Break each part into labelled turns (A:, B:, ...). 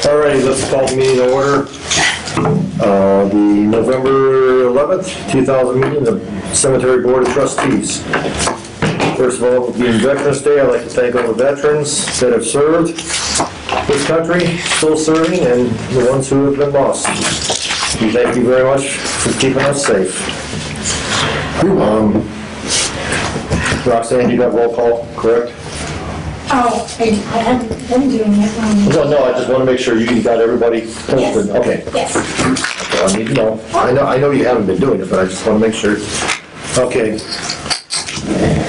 A: All right, let's call the meeting to order. The November 11th, 2000 meeting of the Cemetery Board of Trustees. First of all, being Veterans Day, I'd like to thank all the veterans that have served this country, still serving, and the ones who have been lost. We thank you very much for keeping us safe. Roxanne, you got roll call, correct?
B: Oh, I haven't been doing it.
A: No, I just want to make sure you got everybody posted.
B: Yes.
A: Okay.
B: Yes.
A: Okay, I need to know. I know you haven't been doing it, but I just want to make sure. Okay.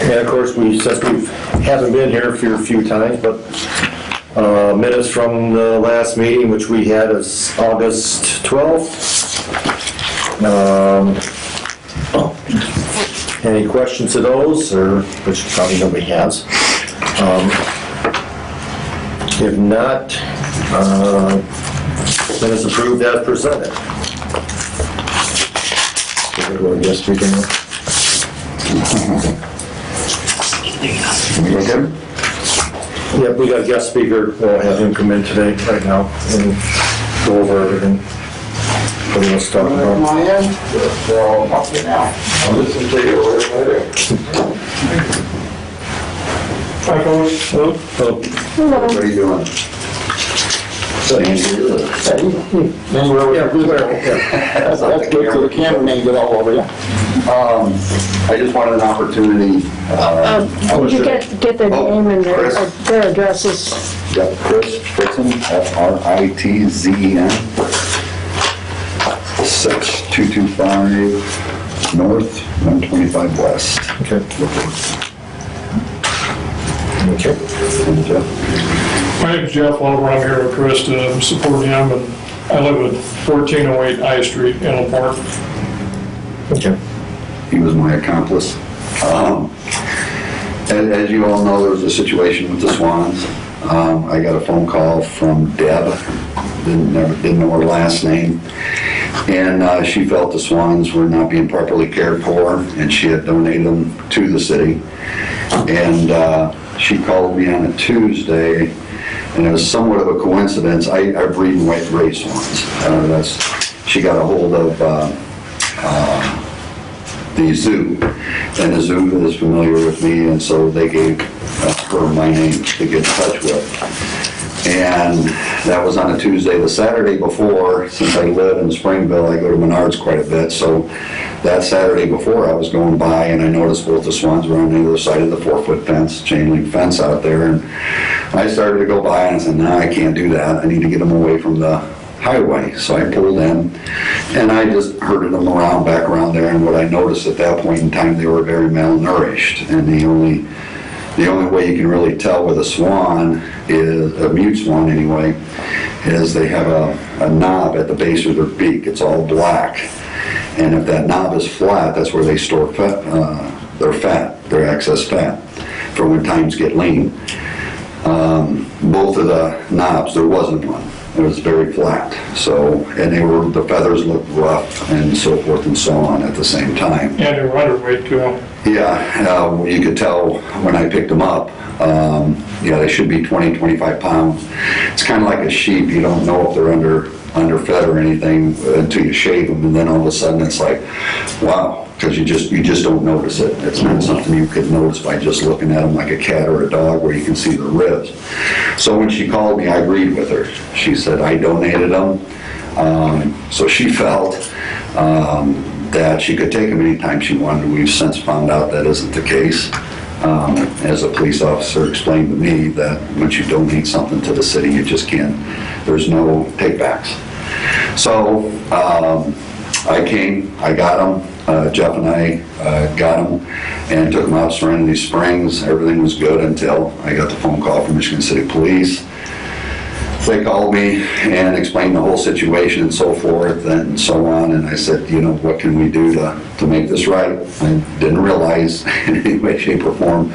A: And of course, since we haven't been here for a few times, but minutes from the last meeting, which we had is August 12th. Any questions to those, or which probably nobody has? If not, then it's approved as presented. Yes, we can.
C: Okay.
A: Yeah, we got a guest speaker. We'll have him come in today, right now, and go over everything. What he wants to talk about.
C: My end? So, up to now. I'll listen to you later.
A: Hi, folks.
C: What are you doing?
D: That's good so the camera may get all over you.
C: I just wanted an opportunity.
E: Could you get their name and their addresses?
C: Yeah, Chris Fritzen, F-R-I-T-Z-E-N, 6225 North, 125 West.
A: Okay. Okay.
C: And Jeff?
F: My name's Jeff Oliver. I'm here with Chris to support him, and I live at 1408 I Street in Elm Park.
A: Okay.
C: He was my accomplice. And as you all know, there was a situation with the Swans. I got a phone call from Deb, didn't know her last name, and she felt the Swans were not being properly cared for, and she had donated them to the city. And she called me on a Tuesday, and it was somewhat of a coincidence. I breed and raise swans. She got a hold of the zoo, and the zoo is familiar with me, and so they gave her my name to get in touch with. And that was on a Tuesday. The Saturday before, since I live in Springville, I go to Menards quite a bit, so that Saturday before I was going by and I noticed both the swans were on the other side of the 4-foot fence, chain link fence out there, and I started to go by and I said, no, I can't do that. I need to get them away from the highway. So I pulled in and I just herded them around, back around there, and what I noticed at that point in time, they were very malnourished, and the only way you can really tell with a swan is, a mute swan anyway, is they have a knob at the base of their beak. It's all black. And if that knob is flat, that's where they store fat, their excess fat, for when times get lean. Both of the knobs, there wasn't one. It was very flat. So, and the feathers looked rough and so forth and so on at the same time.
F: And they're underweight too.
C: Yeah, you could tell when I picked them up. Yeah, they should be 20, 25 pounds. It's kind of like a sheep. You don't know if they're underfed or anything until you shave them, and then all of a sudden it's like, wow, because you just don't notice it. It's not something you could notice by just looking at them like a cat or a dog where you can see the ribs. So when she called me, I agreed with her. She said I donated them. So she felt that she could take them anytime she wanted. We've since found out that isn't the case. As a police officer explained to me that once you donate something to the city, you just can't, there's no takebacks. So I came, I got them, Jeff and I got them and took them out to Serenity Springs. Everything was good until I got the phone call from Michigan City Police. They called me and explained the whole situation and so forth and so on, and I said, you know, what can we do to make this right? I didn't realize in any way, shape, or form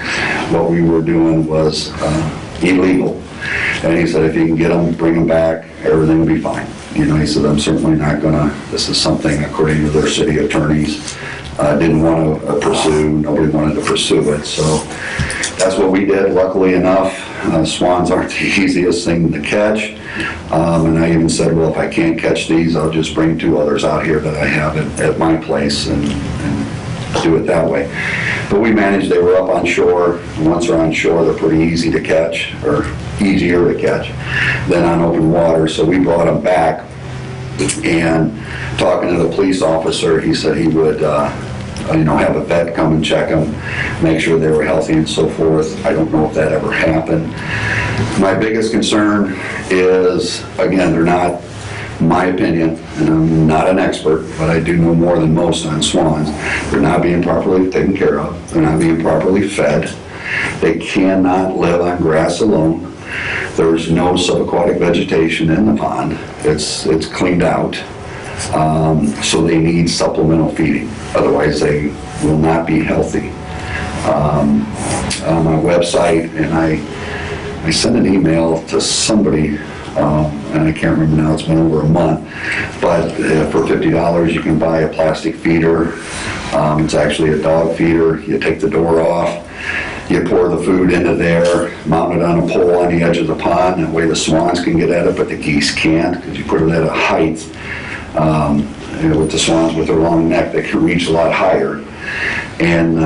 C: what we were doing was illegal. And he said, if you can get them, bring them back, everything will be fine. You know, he said, I'm certainly not gonna, this is something, according to their city attorneys, didn't want to pursue, nobody wanted to pursue it, so that's what we did. Luckily enough, Swans aren't the easiest thing to catch. And I even said, well, if I can't catch these, I'll just bring 2 others out here that I have at my place and do it that way. But we managed, they were up on shore. Once they're on shore, they're pretty easy to catch, or easier to catch than on open water. So we brought them back, and talking to the police officer, he said he would have a vet come and check them, make sure they were healthy and so forth. I don't know if that ever happened. My biggest concern is, again, they're not, in my opinion, and I'm not an expert, but I do know more than most on swans, they're not being properly taken care of. They're not being properly fed. They cannot live on grass alone. There's no subaquatic vegetation in the pond. It's cleaned out. So they need supplemental feeding. Otherwise, they will not be healthy. On my website, and I sent an email to somebody, and I can't remember now, it's been over a month, but for $50 you can buy a plastic feeder. It's actually a dog feeder. You take the door off, you pour the food into there, mount it on a pole on the edge of the pond, that way the swans can get at it, but the geese can't, because you put it at a height. With the swans with their long neck, they can reach a lot higher. And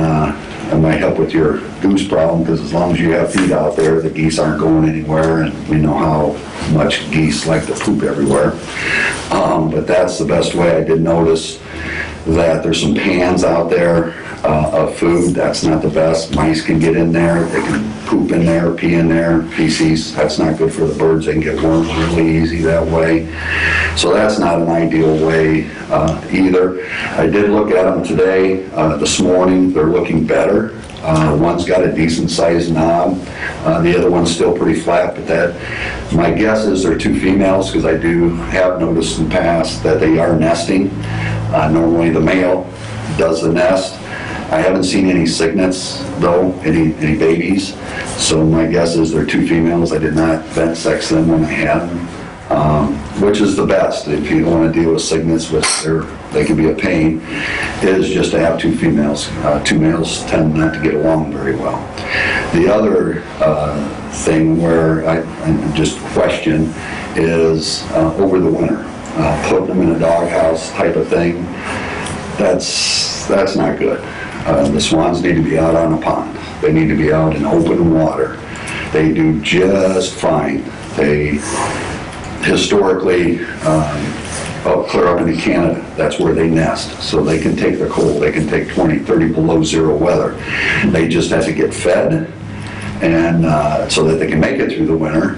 C: it might help with your goose problem, because as long as you have feed out there, the geese aren't going anywhere, and we know how much geese like to poop everywhere. But that's the best way. I did notice that there's some pans out there of food. That's not the best. Mice can get in there. They can poop in there, pee in there, feces. That's not good for the birds. They can get worms really easy that way. So that's not an ideal way either. I did look at them today, this morning. They're looking better. One's got a decent sized knob. The other one's still pretty flat, but my guess is they're 2 females, because I do have noticed in the past that they are nesting. Normally the male does the nest. I haven't seen any cygnets though, any babies. So my guess is they're 2 females. I did not vent sex them when I had them, which is the best. If you don't want to deal with cygnets, which they can be a pain, is just to have 2 females. 2 males tend not to get along very well. The other thing where I just question is over the winter, putting them in a doghouse type of thing. That's not good. The swans need to be out on a pond. They need to be out in open water. They do just fine. They historically, clear up into Canada, that's where they nest. So they can take the cold. They can take 20, 30 below zero weather. They just have to get fed, and so that they can make it through the winter.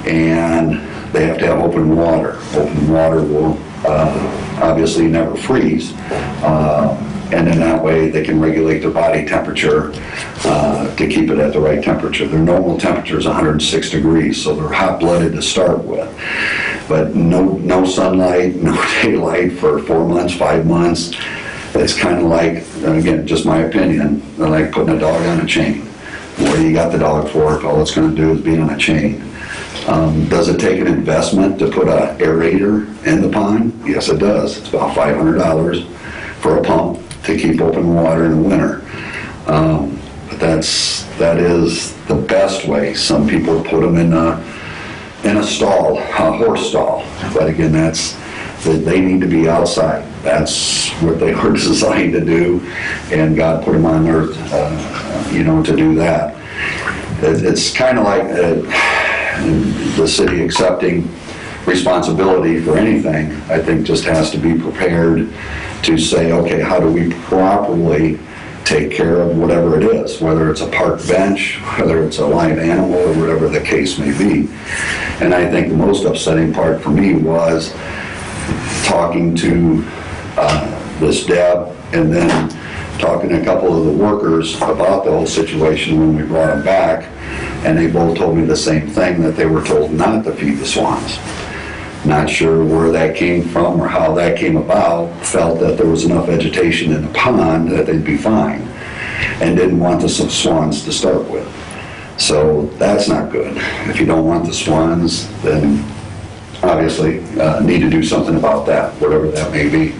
C: And they have to have open water. Open water will obviously never freeze. And in that way, they can regulate their body temperature to keep it at the right temperature. Their normal temperature is 106 degrees, so they're hot-blooded to start with. But no sunlight, no daylight for 4 months, 5 months. It's kind of like, again, just my opinion, like putting a dog on a chain. What do you got the dog for if all it's going to do is be on a chain? Does it take an investment to put an aerator in the pond? Yes, it does. It's about $500 for a pump to keep open water in the winter. But that is the best way. Some people put them in a stall, a horse stall. But again, they need to be outside. That's what they were designed to do, and God put them on earth, to do that. It's kind of like the city accepting responsibility for anything. I think just has to be prepared to say, okay, how do we properly take care of whatever it is, whether it's a park bench, whether it's a live animal, or whatever the case may be. And I think the most upsetting part for me was talking to this Deb, and then talking to a couple of the workers about the whole situation when we brought them back, and they both told me the same thing, that they were told not to feed the swans. Not sure where that came from or how that came about, felt that there was enough vegetation in the pond that they'd be fine, and didn't want the swans to start with. So that's not good. If you don't want the swans, then obviously need to do something about that, whatever that may be.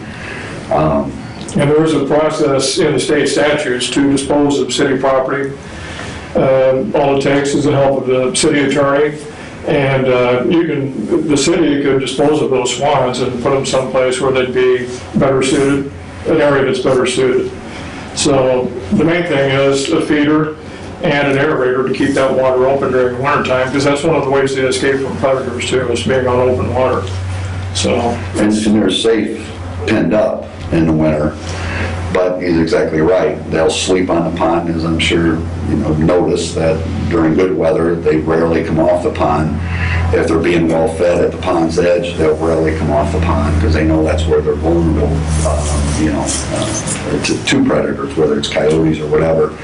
F: And there is a process in the state statutes to dispose of city property. All it takes is the help of the city attorney, and the city could dispose of those swans and put them someplace where they'd be better suited, an area that's better suited. So the main thing is a feeder and an aerator to keep that water open during the winter time, because that's one of the ways they escape from predators too, is being on open water. So,
C: And they're safe penned up in the winter, but he's exactly right. They'll sleep on the pond, as I'm sure notice that during good weather, they rarely come off the pond. If they're being well fed at the pond's edge, they'll rarely come off the pond because they know that's where they're vulnerable, to predators, whether it's coyotes or whatever.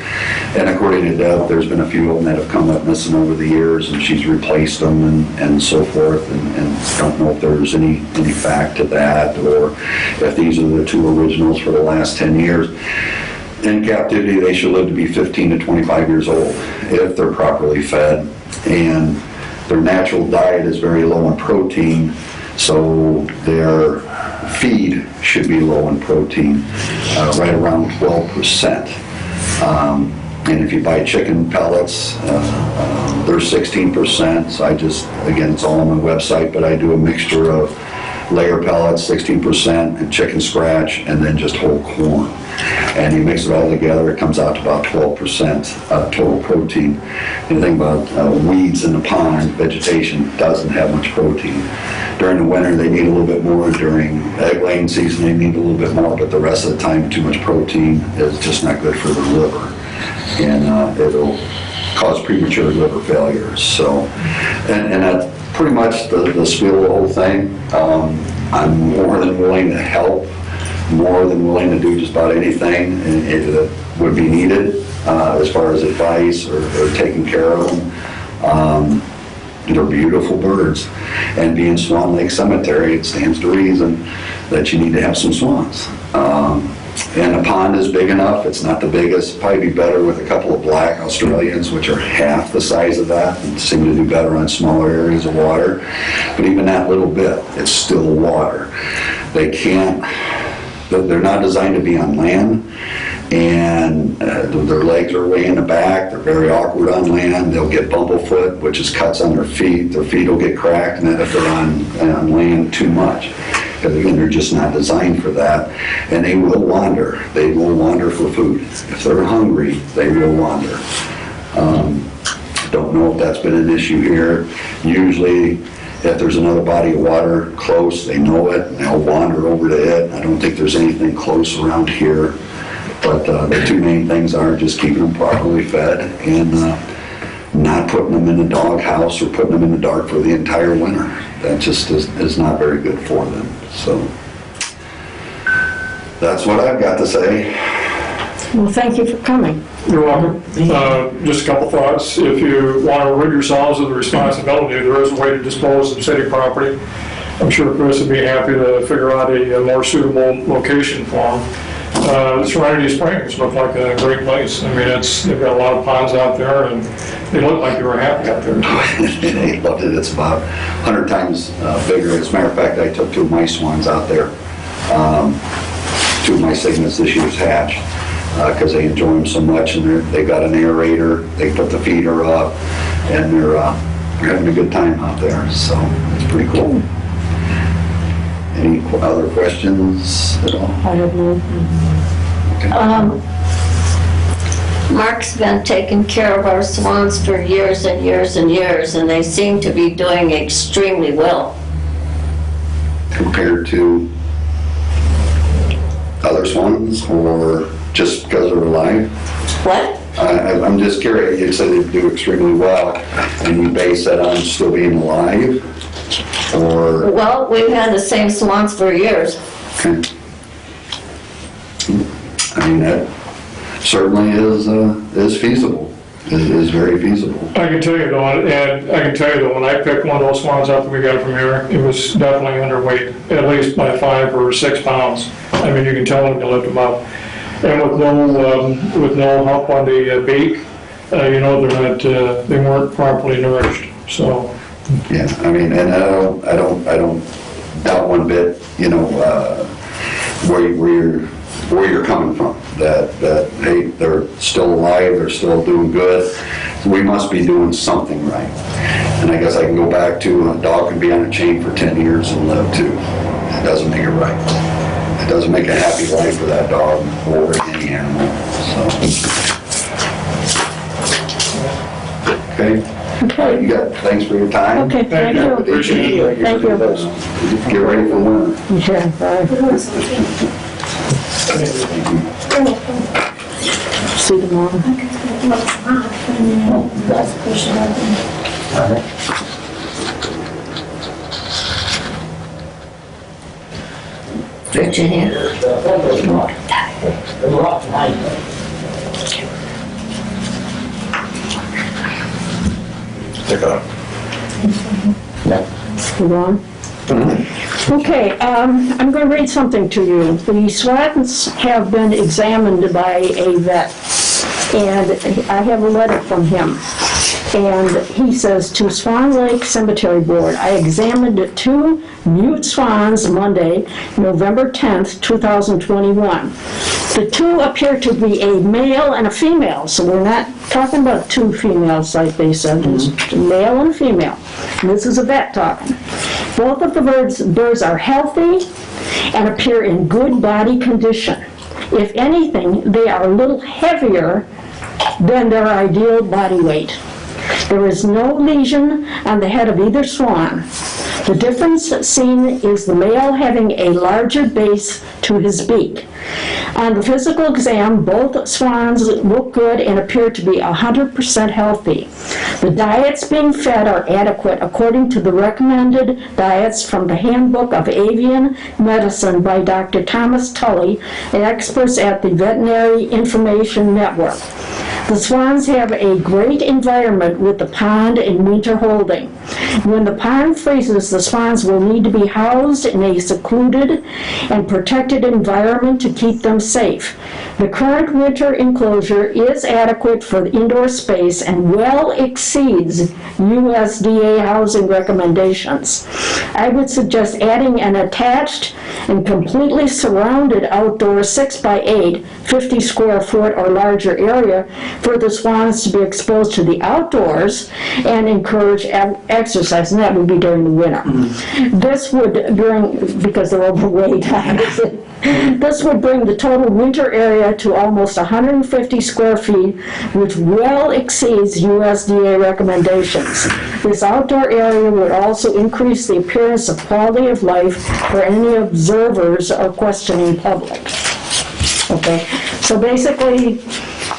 C: And according to Deb, there's been a few of them that have come up missing over the years, and she's replaced them and so forth, and don't know if there's any fact to that, or if these are the two originals for the last 10 years. In captivity, they should live to be 15 to 25 years old if they're properly fed, and their natural diet is very low in protein, so their feed should be low in protein, right around 12%. And if you buy chicken pellets, they're 16%. So again, it's all on my website, but I do a mixture of layer pellets, 16%, and chicken scratch, and then just whole corn. And you mix it all together, it comes out to about 12% total protein. And the thing about weeds in the pond, vegetation doesn't have much protein. During the winter, they need a little bit more. During egg laying season, they need a little bit more, but the rest of the time, too much protein is just not good for the liver. And it'll cause premature liver failures. So, and that's pretty much the spiel of the whole thing. I'm more than willing to help, more than willing to do just about anything that would be needed as far as advice or taking care of them. They're beautiful birds. And being Swan Lake Cemetery, it stands to reason that you need to have some swans. And the pond is big enough. It's not the biggest. Probably be better with a couple of black Australians, which are half the size of that, and seem to do better on smaller areas of water. But even that little bit, it's still water. They're not designed to be on land, and their legs are way in the back. They're very awkward on land. They'll get bumblefoot, which is cuts on their feet. Their feet will get cracked, and then if they're on land too much. Because again, they're just not designed for that. And they will wander. They will wander for food. If they're hungry, they will wander. Don't know if that's been an issue here. Usually, if there's another body of water close, they know it, and they'll wander over to it. I don't think there's anything close around here. But the two main things are just keeping them properly fed and not putting them in a dog house or putting them in the dark for the entire winter. That just is not very good for them. So that's what I've got to say.
E: Well, thank you for coming.
F: you're welcome. Just a couple thoughts. If you want to rid yourselves of the responsibility, there is a way to dispose of city property. I'm sure Chris would be happy to figure out a more suitable location for them. Serenity Springs look like a great place. I mean, they've got a lot of ponds out there, and they look like they were happy out there.
C: They loved it. It's about 100 times bigger. As a matter of fact, I took two of my swans out there. Two of my cygnets this year's hatch because they enjoy them so much, and they got an aerator. They put the feeder up, and they're having a good time out there. So it's pretty cool. Any other questions at all?
E: I have no.
C: Okay.
G: Mark's been taking care of our swans for years and years and years, and they seem to be doing extremely well.
C: Compared to other swans, or just because they're alive?
G: What?
C: I'm just curious. You said they do extremely well, and you base that on still being alive, or?
G: Well, we've had the same swans for years.
C: Okay. I mean, that certainly is feasible. Is very feasible.
F: I can tell you though, when I picked one of those swans up that we got from here, it was definitely underweight, at least by 5 or 6 pounds. I mean, you can tell when you lift them up. And with no hump on the beak, you know, they weren't properly nourished. So.
C: Yeah, I mean, and I don't doubt one bit, you know, where you're where you're coming from, that, hey, they're still alive, they're still doing good, we must be doing something right. And I guess I can go back to, a dog can be on a chain for 10 years and live too. It doesn't make it right. It doesn't make a happy life for that dog or any animal, so. Okay?
E: Okay.
C: You got, thanks for your time.
E: Okay, thank you.
F: Appreciate it.
E: Thank you.
C: Get ready for winter.
E: Yeah, bye. See you tomorrow.
G: Virginia.
E: You on? Okay, I'm going to read something to you. The swans have been examined by a vet, and I have a letter from him. And he says, to Swan Lake Cemetery Board, I examined 2 mute swans Monday, November 10th, 2021. The 2 appear to be a male and a female, so we're not talking about 2 females like they said. It's a male and a female. And this is a vet talking. Both of the birds are healthy and appear in good body condition. If anything, they are a little heavier than their ideal body weight. There is no lesion on the head of either swan. The difference seen is the male having a larger base to his beak. On the physical exam, both swans look good and appear to be 100% healthy. The diets being fed are adequate according to the recommended diets from the Handbook of Avian Medicine by Dr. Thomas Tully, experts at the Veterinary Information Network. The swans have a great environment with the pond and winter holding. When the pond freezes, the swans will need to be housed in a secluded and protected environment to keep them safe. The current winter enclosure is adequate for the indoor space and well exceeds USDA housing recommendations. I would suggest adding an attached and completely surrounded outdoor 6x8, 50 square foot or larger area for the swans to be exposed to the outdoors and encourage exercise, and that would be during the winter. This would, because they're overweight, this would bring the total winter area to almost 150 square feet, which well exceeds USDA recommendations. This outdoor area would also increase the appearance of quality of life for any observers or questioning public. Okay, so basically,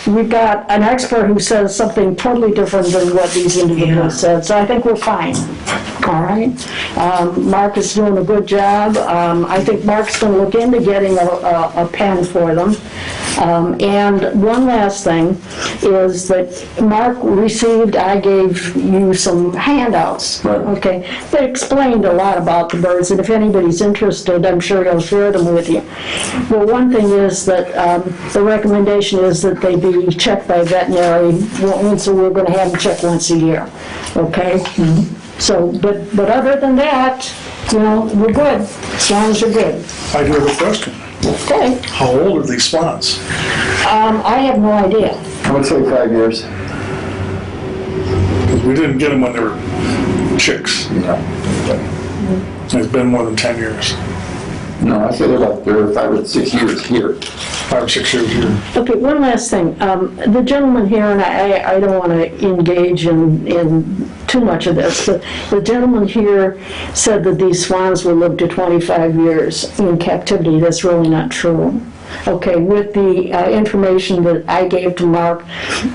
E: we've got an expert who says something totally different than what these individuals said, so I think we're fine. All right? Mark is doing a good job. I think Mark's going to look into getting a pen for them. And one last thing is that Mark received, I gave you some handouts, okay, that explained a lot about the birds, and if anybody's interested, I'm sure he'll share them with you. Well, one thing is that the recommendation is that they be checked by veterinary, so we're going to have them checked once a year, okay? So, but other than that, you know, we're good. Swans are good.
H: I do have a question.
E: Okay.
H: How old are these swans?
E: I have no idea.
D: I would say 5 years.
H: Because we didn't get them when they were chicks. It's been more than 10 years.
D: No, I say they're 5 or 6 years here.
H: 5 or 6 years here.
E: Okay, one last thing. The gentleman here, and I don't want to engage in too much of this, but the gentleman here said that these swans will live to 25 years in captivity. That's really not true. Okay, with the information that I gave to Mark,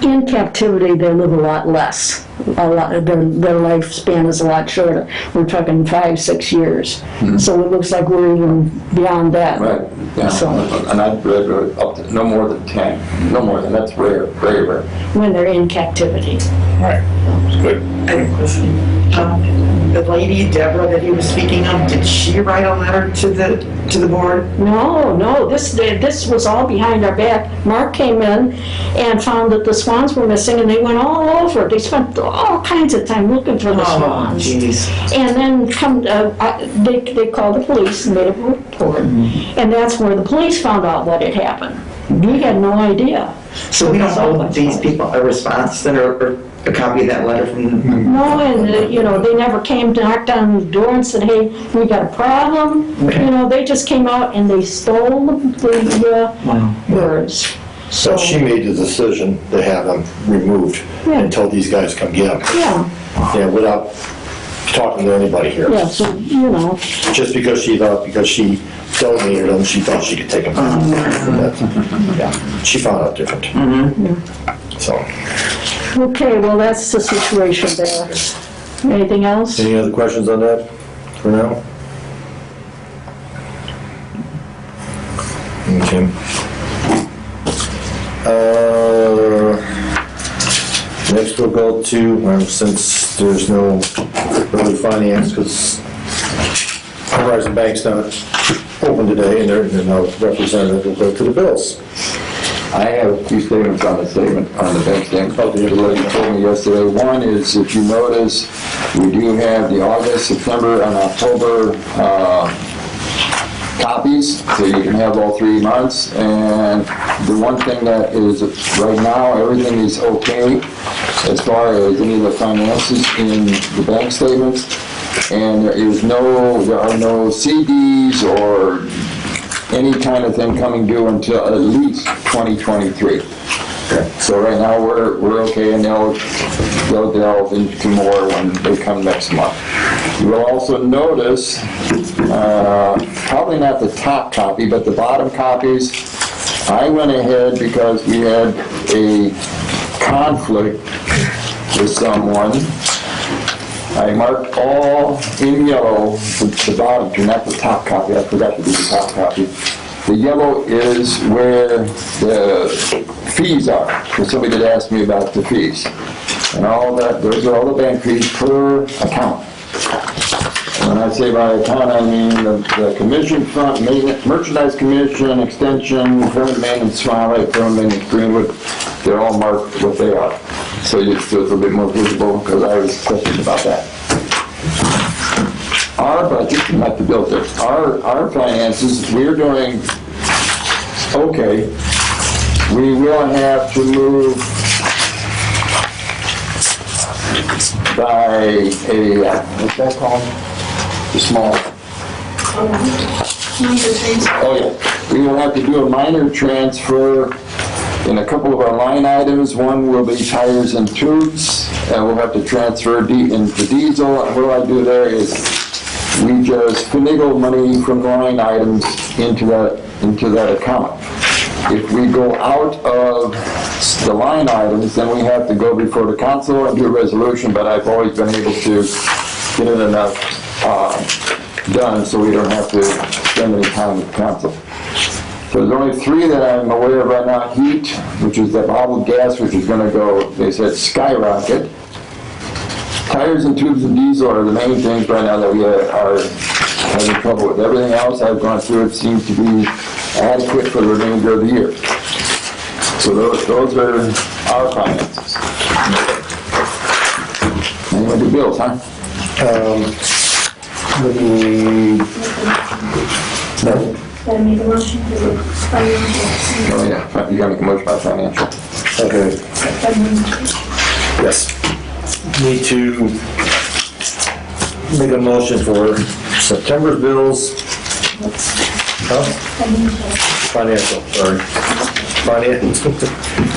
E: in captivity they live a lot less. Their lifespan is a lot shorter. We're talking 5-6 years. So it looks like we're even beyond that.
D: Right, yeah.
E: So,
D: And I'd read up to no more than 10. No more than, that's rare, very rare.
E: when they're in captivity.
H: Right. Good.
I: I have a question. The lady, Deborah, that he was speaking of, did she write a letter to the board?
E: No, this was all behind our back. Mark came in and found that the swans were missing, and they went all over. They spent all kinds of time looking for the
I: Oh,
E: swans.
I: jeez.
E: And then they called the police and made a report. And that's where the police found out what had happened. We had no idea.
I: So we don't owe these people a response then, or a copy of that letter from them?
E: No, and, they never came, knocked on the door and said, hey, we got a problem.
I: Okay.
E: They just came out and they stole the birds.
A: So she made the decision to have them removed
E: Yeah.
A: until these guys come get them.
E: Yeah,
A: Yeah, without talking to anybody here.
E: yeah, so,
A: Just because she donated them, she thought she could take them. Yeah, she found out different. So,
E: okay, well, that's the situation there. Anything else?
A: any other questions on that for now? Okay. Next we'll go to, since there's no early finance, because Horizon Bank's not open today, and they're no representative, we'll go to the bills.
D: I have a few statements on the bank statement. The lady told me yesterday. One is, if you notice, we do have the August, September, and October copies, so you can have all 3 months. And the one thing that is, right now, everything is okay as far as any of the finances in the bank statements. And there are no CDs or any kind of thing coming due until at least 2023. So right now, we're okay, and they'll delve into more when they come next month. You will also notice, probably not the top copy, but the bottom copies, I went ahead because we had a conflict with someone. I marked all in yellow the bottom two, not the top copy. I forgot to do the top copy. The yellow is where the fees are, because somebody did ask me about the fees. And all that, those are all the bank fees per account. When I say by account, I mean the commission front, merchandise commission, extension, permanent maintenance, Smiley, permanent maintenance, Greenwood, they're all marked what they are. So it's a little bit more visible, because I was questioned about that. Our budget, not the bill there, our finances, we're doing okay. We will have to move by what's that called? The small. Oh, yeah. We will have to do a minor transfer in a couple of our line items. One will be tires and tubes, and we'll have to transfer into diesel. And what I do there is we just finagle money from line items into that account. If we go out of the line items, then we have to go before the council and do a resolution, but I've always been able to get it enough done so we don't have to spend any time with the council. So there's only 3 that I'm aware of right now. Heat, which is that bottled gas, which is going to go, they said, skyrocket. Tires and tubes and diesel are the main things right now that we are having trouble with. Everything else I've gone through, it seems to be adequate for the remainder of the year. So those are our finances. And you want to do bills, huh?
A: No?
B: Gotta make a motion to the financial.
D: Oh, yeah, you got to make a motion about financial.
A: Okay, yes. Need to make a motion for September's bills. Financial, sorry.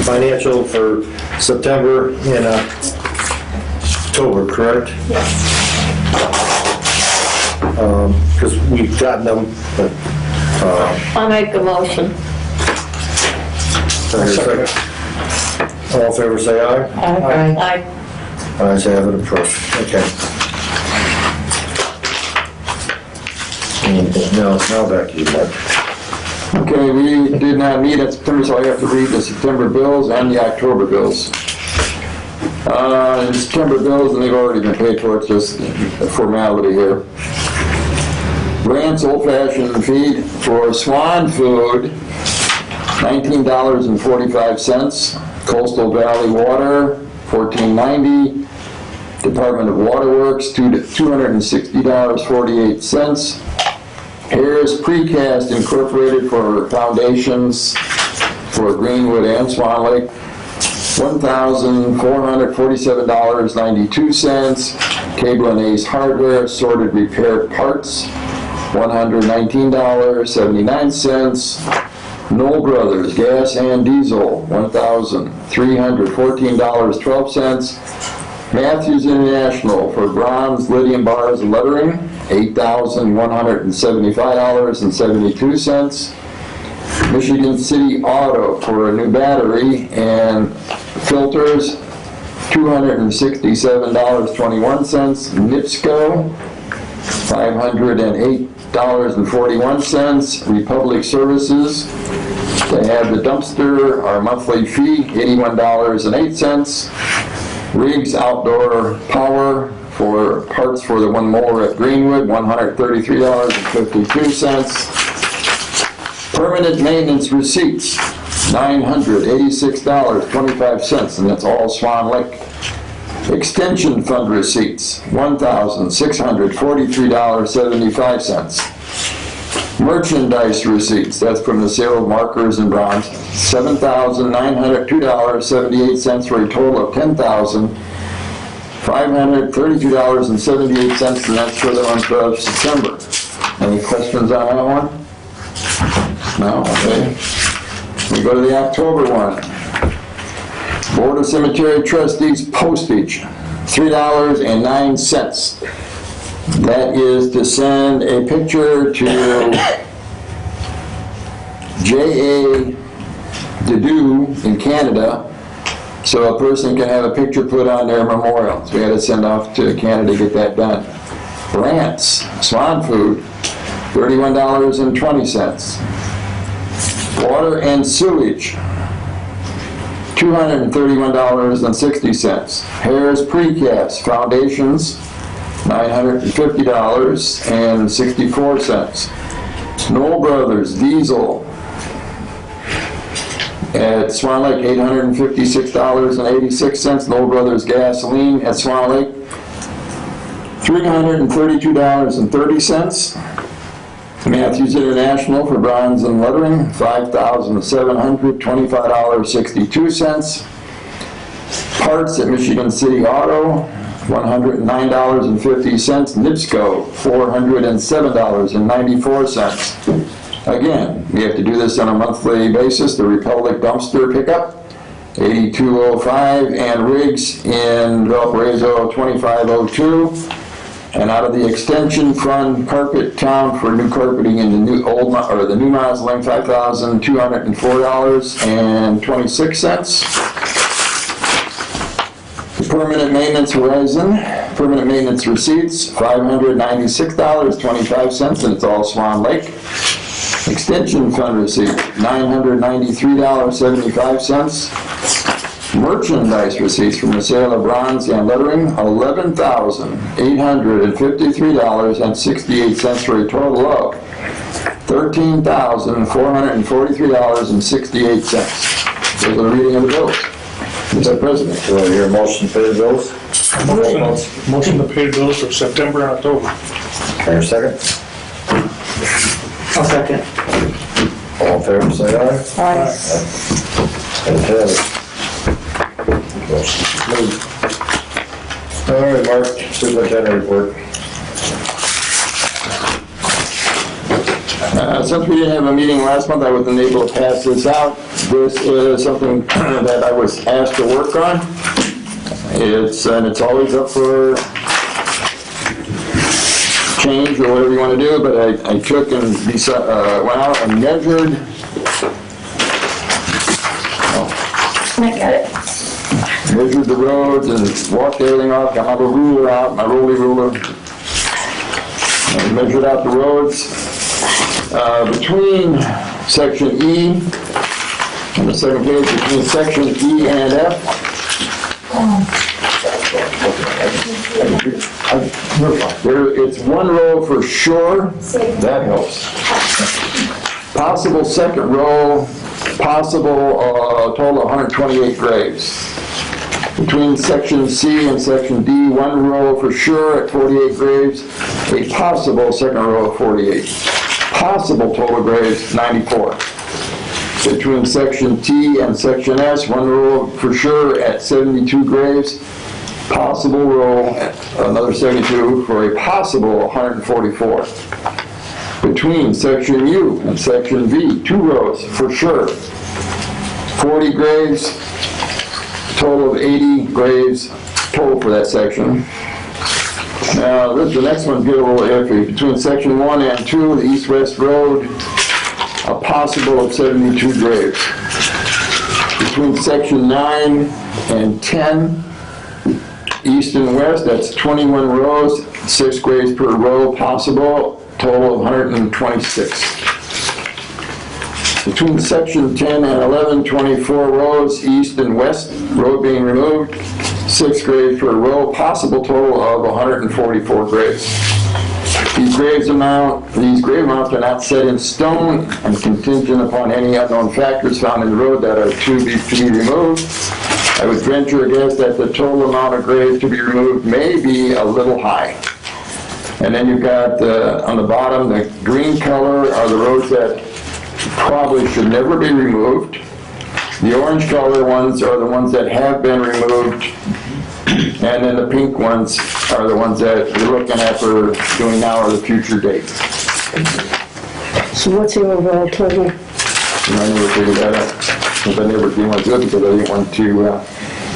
A: Financial for September and October, correct?
B: Yes.
A: Because we've gotten them, but,
G: I'll make a motion.
A: second. All in favor, say aye.
G: Aye.
A: Ayes have it, approved. Okay. Now back to you, Mark.
D: Okay, we did not meet at September, so I have to read the September bills and the October bills. September bills, and they've already been paid for, it's just a formality here. Grants Old Fashioned Feed for Swan Food, $19.45. Coastal Valley Water, $14.90. Department of Waterworks, $260.48. Harris Precast Incorporated for foundations for Greenwood and Swan Lake, $1,447.92. Cable and Ace Hardware Assorted Repair Parts, $119.79. Knoll Brothers Gas and Diesel, $1,314.12. Matthews International for bronze lithium bars and lettering, $8,175.72. Michigan City Auto for a new battery and filters, $267.21. NIPSCO, $508.41. Republic Services to have the dumpster, our monthly fee, $81.08. Riggs Outdoor Power for parts for the one mower at Greenwood, $133.52. Permanent maintenance receipts, $986.25, and that's all Swan Lake. Extension fund receipts, $1,643.75. Merchandise receipts, that's from the sale of markers and bronze, $7,902.78 for a total of $10,532.78, and that's for the month of September. Any questions on that one? No? Okay. We go to the October one. Board of Cemetery Trustees postage, $3.09. That is to send a picture to J.A. Dedu in Canada, so a person can have a picture put on their memorial. So we had to send off to Canada to get that done. Brant's Swan Food, $31.20. Water and sewage, $231.60. Harris Precast Foundations, $950.64. Knoll Brothers Diesel at Swan Lake, $856.86. Knoll Brothers Gasoline at Swan Lake, $332.30. Matthews International for bronze and lettering, $5,725.62. Parts at Michigan City Auto, $109.50. NIPSCO, $407.94. Again, we have to do this on a monthly basis. The Republic dumpster pickup, $82.05, and Riggs in Valparaiso, $25.02. And out of the extension fund, Carpet Town for new carpeting in the new mausoleum, $5,204.26. Permanent maintenance Horizon, permanent maintenance receipts, $596.25, and it's all Swan Lake. Extension fund receipt, $993.75. Merchandise receipts from the sale of bronze and lettering, $11,853.68 for a total of $13,443.68. Those are the reading of the bills. Mr. President.
A: Do I hear a motion to pay the bills?
H: Motion to pay the bills for September and October.
A: Hear a second?
I: I'll second.
A: All in favor, say aye.
E: Aye.
A: Fantastic. All right, Mark, superintendent report.
D: Since we didn't have a meeting last month, I wasn't able to pass this out. This is something that I was asked to work on. It's always up for change or whatever you want to do, but I took and went out and measured.
B: I got it.
D: Measured the roads and walked everything off, got my ruler out, my rolly ruler. And measured out the roads. Between section E, on the second page, between section E and F, It's one row for sure, that helps. Possible second row, possible total of 128 graves. Between section C and section D, one row for sure at 48 graves, a possible second row of 48. Possible total graves, 94. Between section T and section S, one row for sure at 72 graves, possible row at another 72 for a possible 144. Between section U and section V, two rows for sure, 40 graves, total of 80 graves total for that section. Now, the next one's get a little iffy. Between section 1 and 2, the east-west road, a possible of 72 graves. Between section 9 and 10, east and west, that's 21 rows, 6 graves per row possible, total of 126. Between section 10 and 11, 24 rows, east and west, road being removed, 6 graves per row, possible total of 144 graves. These grave amounts are not set in stone and contingent upon any unknown factors found in the road that are to be removed. I would venture a guess that the total amount of graves to be removed may be a little high. And then you've got, on the bottom, the green color are the roads that probably should never be removed. The orange color ones are the ones that have been removed. And then the pink ones are the ones that we're looking at for doing now or the future date.
E: So what's the overall total?
D: And I never figured that out, because I never didn't want to do it because I didn't want to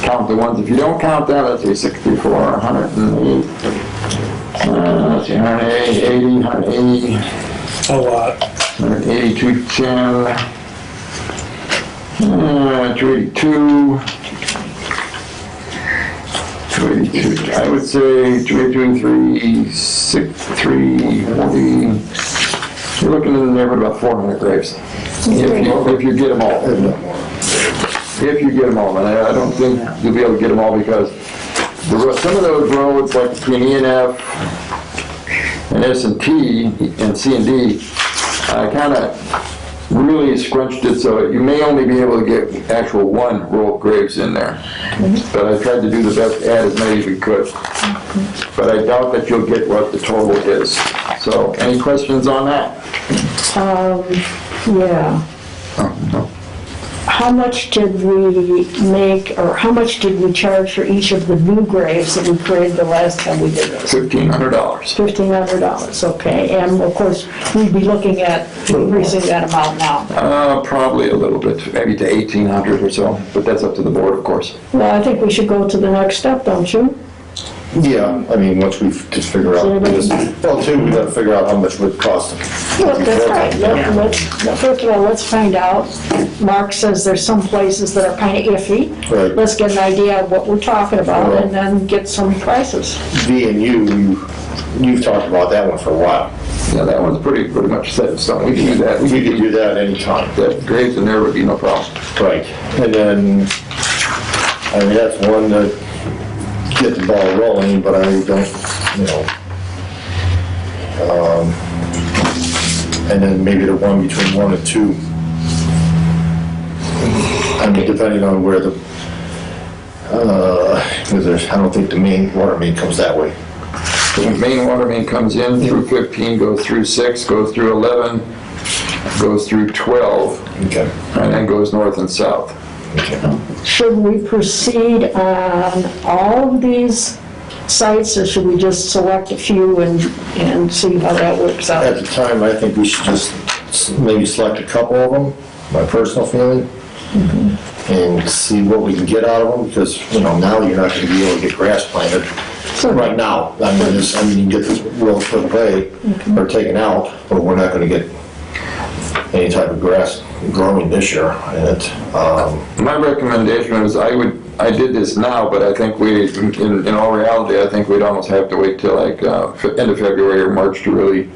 D: count the ones. If you don't count that, let's see, 64, 108, let's see, 180, 80, 180.
H: A lot.
D: 180, 210, 282, 282, I would say 282 and 340. You're looking in the neighborhood about 400 graves. If you get them all. If you get them all, and I don't think you'll be able to get them all because some of those roads, like between E and F and S and T and C and D, kind of really scrunched it so you may only be able to get actual one row of graves in there. But I tried to do the best to add as many as we could. But I doubt that you'll get what the total is. So, any questions on that?
E: Yeah. How much did we make, or how much did we charge for each of the new graves that we created the last time we did this?
D: $1,500.
E: $1,500, okay. And of course, we'd be looking at increasing that amount now.
D: Probably a little bit, maybe to 1,800 or so, but that's up to the board, of course.
E: Well, I think we should go to the next step, don't you?
A: Yeah, I mean, once we just figure out, well, too, we gotta figure out how much it would cost.
E: Well, that's right. First of all, let's find out. Mark says there's some places that are kind of iffy.
A: Right.
E: Let's get an idea of what we're talking about and then get some prices.
A: V and you've talked about that one for a while.
D: Yeah, that one's pretty much set in stone. We can do that.
A: We could do that anytime.
D: That graves in there would be no problem.
A: Right. And then, I mean, that's one that get the ball rolling, but I don't, and then maybe the one between 1 and 2. I mean, depending on where the, because I don't think the main water main comes that way.
D: The main water main comes in through 15, goes through 6, goes through 11, goes through 12,
A: Okay.
D: and then goes north and south.
A: Okay.
E: Should we proceed on all of these sites, or should we just select a few and see how that works out?
A: At the time, I think we should just maybe select a couple of them, my personal feeling, and see what we can get out of them, because, now you're not gonna be able to get grass planted right now. I mean, you can get this road put away or taken out, but we're not gonna get any type of grass growing this year in it.
D: My recommendation is I did this now, but I think in all reality, I think we'd almost have to wait till like end of February or March to really,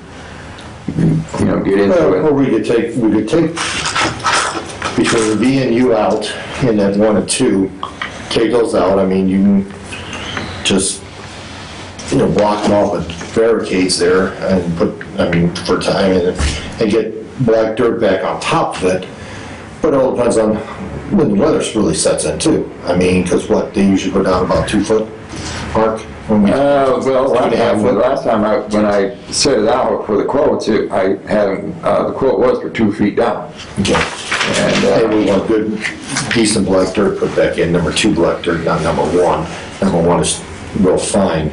D: get into
A: Or
D: it.
A: we could take between V and U out in that 1 and 2, take those out. I mean, you can just block them off with barricades there and put, for time and get black dirt back on top of it. But it all depends on when the weather really sets in too. Because they usually go down about 2 foot mark when we.
D: Well,
A: 2.5 foot.
D: last time when I set it out for the quotes, I had, the quote was for 2 feet down.
A: Okay.
D: And,
A: We want good, decent black dirt put back in, number 2 black dirt, not number 1. Number 1 is real fine.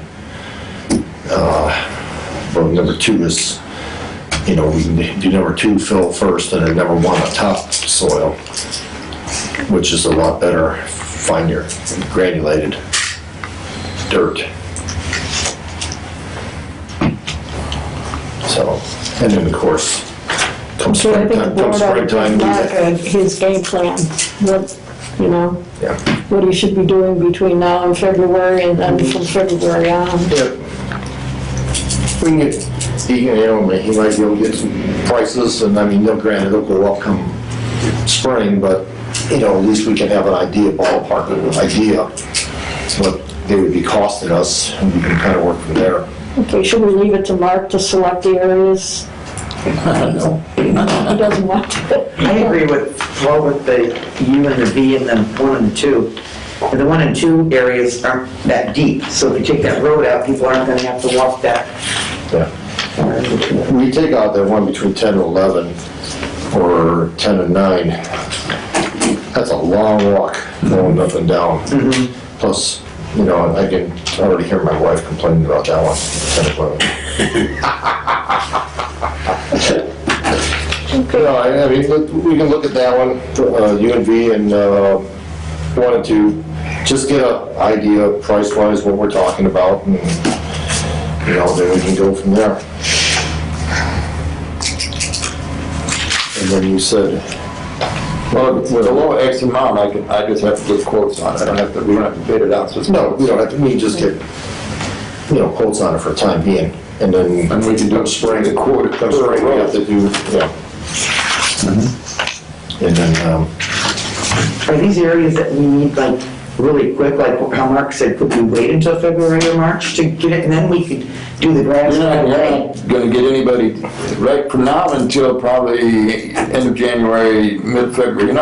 A: But number 2 is, we can do number 2 fill first and then number 1 on top soil, which is a lot better, finer, granulated dirt. So, and then of course, come
E: So I think the
A: springtime,
E: board ought to give Mark his game plan,
A: yeah.
E: what he should be doing between now and February, and then from February on.
A: Yep. We can get, he might be able to get some prices, and granted, it'll go up come spring, but, at least we can have an idea, ballpark idea, what they would be costing us, and we can kind of work from there.
E: Okay, should we leave it to Mark to select the areas?
A: No.
E: He doesn't want to.
I: I agree with the U and the V and the 1 and the 2. And the 1 and 2 areas aren't that deep, so if you take that road out, people aren't gonna have to walk that.
A: Yeah. We take out that one between 10 and 11, or 10 and 9. That's a long walk, going up and down. Plus, I can already hear my wife complaining about that one, 10 and 11. We can look at that one, U and V and 1 and 2, just get an idea price-wise what we're talking about, and then we can go from there. And then you said,
D: well, with a low X amount, I just have to get quotes on it. We don't have to bid it out. So it's
A: no, we don't have to. We can just get quotes on it for the time being, and then
D: And we can do
A: come spring.
D: the quote.
A: Come spring, we have to do And then
I: Are these areas that we need really quick, like how Mark said, could we wait until February or March to get it, and then we could do the grass
D: You're
I: right away?
D: not gonna get anybody, right from now until probably end of January, mid-February,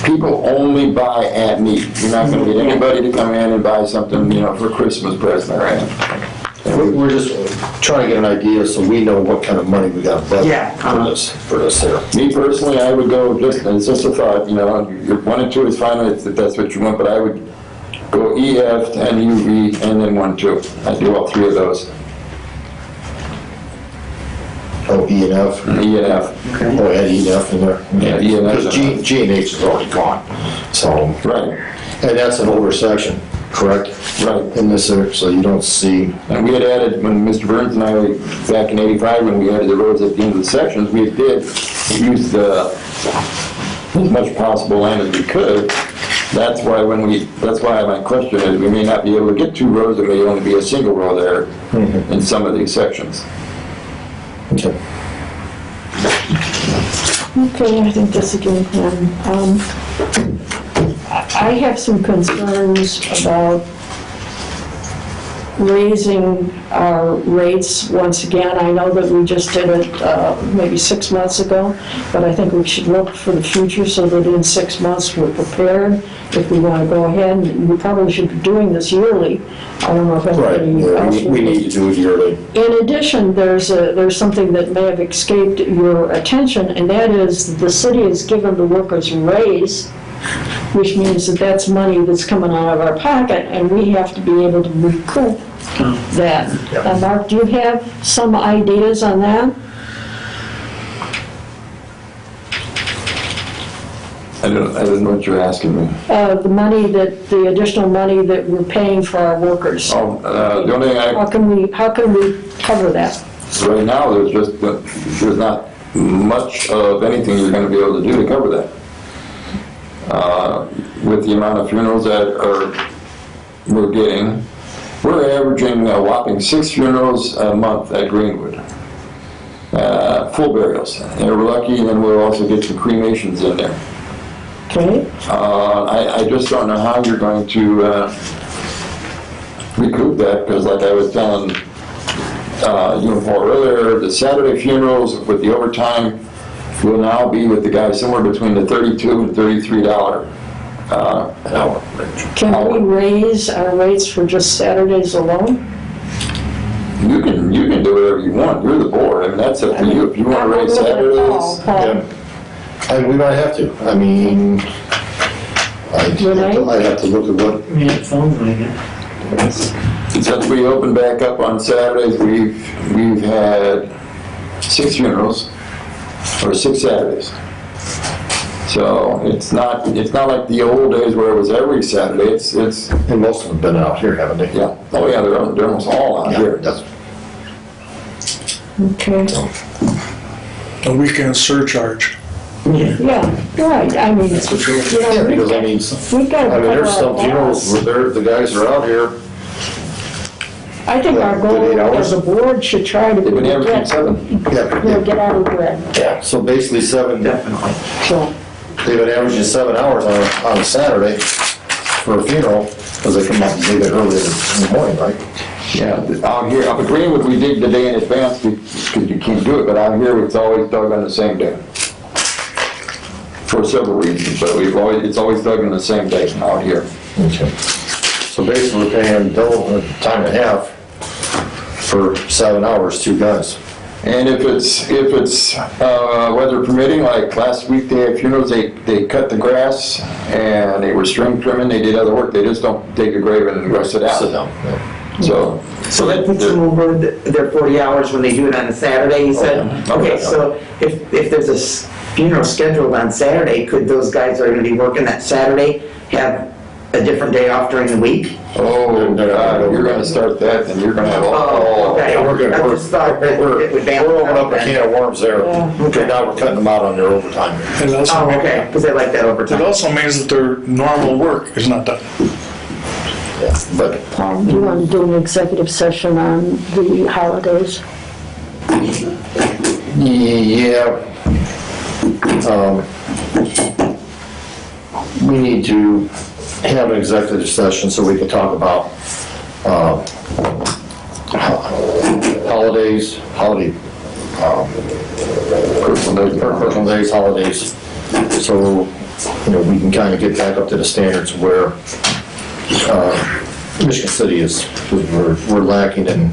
D: people only buy at need. You're not gonna get anybody to come in and buy something, for Christmas present or anything.
A: we're just trying to get an idea so we know what kind of money we got budgeted
I: Yeah.
A: for this here.
D: Me personally, I would go, it's just a thought, your 1 and 2 is fine if that's what you want, but I would go EF and UV and then 1, 2. I'd do all 3 of those.
A: Oh, E and F.
D: E and F.
I: Okay.
A: Oh, I had E and F in there.
D: Yeah, E and F.
A: Because G and H is already gone. So,
D: Right,
A: and that's an older section, correct?
D: right.
A: In this area, so you don't see.
D: And we had added, when Mr. Burns and I, back in '85, when we added the roads at the end of the sections, we did use as much possible land as we could. That's why my question is, we may not be able to get 2 roads, there may only be a single road there in some of these sections.
A: Okay.
E: Okay, I think that's a game plan. I have some concerns about raising our rates once again. I know that we just did it maybe 6 months ago, but I think we should look for the future so that in 6 months we're prepared if we want to go ahead. And we probably should be doing this yearly. I don't know if
A: Right,
E: anybody else
A: we need to do it yearly.
E: In addition, there's something that may have escaped your attention, and that is the city has given the workers a raise, which means that that's money that's coming out of our pocket, and we have to be able to recoup that. Mark, do you have some ideas on that?
D: I don't know what you're asking me.
E: The additional money that we're paying for our workers.
D: The only thing
E: How can we cover that?
D: right now, there's not much of anything you're gonna be able to do to cover that. With the amount of funerals that we're getting, we're averaging a whopping 6 funerals a month at Greenwood. Full burials. And we're lucky, and then we'll also get some cremations in there.
E: Okay?
D: I just don't know how you're going to recoup that, because like I was telling, you before earlier, the Saturday funerals with the overtime will now be with the guys somewhere between the $32 and $33 an hour.
E: Can we raise our rates for just Saturdays alone?
D: You can do whatever you want, you're the board, I mean, that's up to you, if you want to raise Saturdays.
A: Yeah. And we might have to, I mean, I'd have to look at what,
I: Yeah, phone ringing.
D: Since we opened back up on Saturdays, we've had 6 funerals, or 6 Saturdays. So it's not like the old days where it was every Saturday, it's,
A: and most of them have been out here, haven't they?
D: yeah, oh yeah, they're almost all out
A: Yeah,
D: here.
A: that's,
E: Okay.
H: A weekend surcharge.
E: Yeah, right, I mean, it's, you know,
A: yeah, because I mean,
E: we've got to
A: I mean, there's
E: cover
A: some
E: our
A: funerals
E: costs.
A: where the guys are out here.
E: I think our
A: What, 8
E: goal
A: hours?
E: as a board should try to
D: They've been averaging
E: get,
D: 7.
E: you know, get out of bread,
A: Yeah, so basically 7, they've
I: Definitely.
E: so.
A: been averaging 7 hours on a Saturday for a funeral, because they come up a little bit early in the morning, right?
D: Yeah, out here, up at Greenwood, we dig the day in advance because you can't do it, but out here, it's always dug on the same day. For several reasons, but it's always dug on the same day out here.
A: Okay. So basically, we're paying double time and a half for 7 hours, 2 guys.
D: And if it's weather permitting, like last week they had funerals, they cut the grass and they were string trimming, they did other work, they just don't dig a grave and rest it out.
A: Sit down. Yeah.
D: So
I: So that puts them over their 40 hours when they do it on a Saturday, you said? Okay, so if there's a funeral scheduled on Saturday, could those guys that are gonna be working that Saturday have a different day off during the week?
D: oh, God, you're gonna start that, then you're gonna have all.
I: Okay,
A: Yeah, we're
I: I just thought that it would balance
A: We're opening up a
I: out
A: can
I: then.
A: of worms there. Okay, now we're cutting them out on their overtime.
H: It also,
I: Oh, okay, because they like that
H: it
I: overtime.
H: also means that their normal work is not done.
A: Yeah, but
E: Paul, do you want to do an executive session on the holidays?
A: yeah, we need to have an executive session so we can talk about holidays, personal days, holidays. So, you know, we can kind of get back up to the standards where Michigan City is, we're lacking in,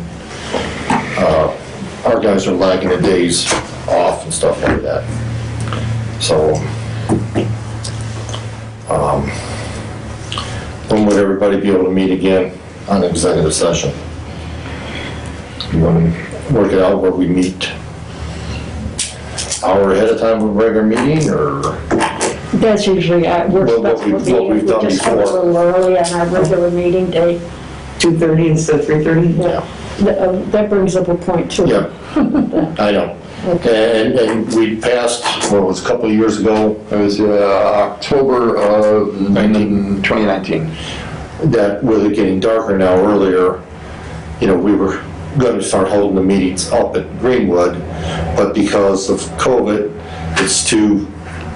A: our guys are lacking in days off and stuff like that. So, when would everybody be able to meet again on an executive session? You want to work it out where we meet hour ahead of time of a regular meeting, or?
E: That's usually, works
A: Well,
E: best for me.
A: what we've done
E: We just have a
A: before.
E: little early on our regular meeting day.
I: 2:30 instead of 3:30?
A: Yeah.
E: That brings up a point too.
A: Yeah, I know. And we passed, what was a couple of years ago,
D: It was October of 2019.
A: that with it getting darker now earlier, you know, we were going to start holding the meetings up at Greenwood, but because of COVID, it's too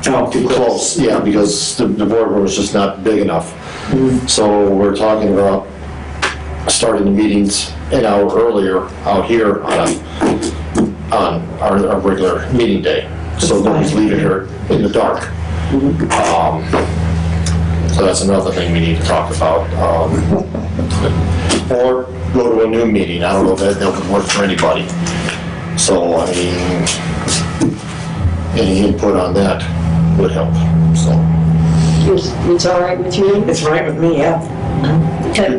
A: close. Yeah, because the boardroom is just not big enough. So we're talking about starting the meetings an hour earlier out here on our regular meeting day. So nobody's leaving here in the dark. So that's another thing we need to talk about. Or go to a new meeting. I don't know if that would work for anybody. So, I mean, any input on that would help, so.
E: It's all right with you?
I: It's right with me, yeah.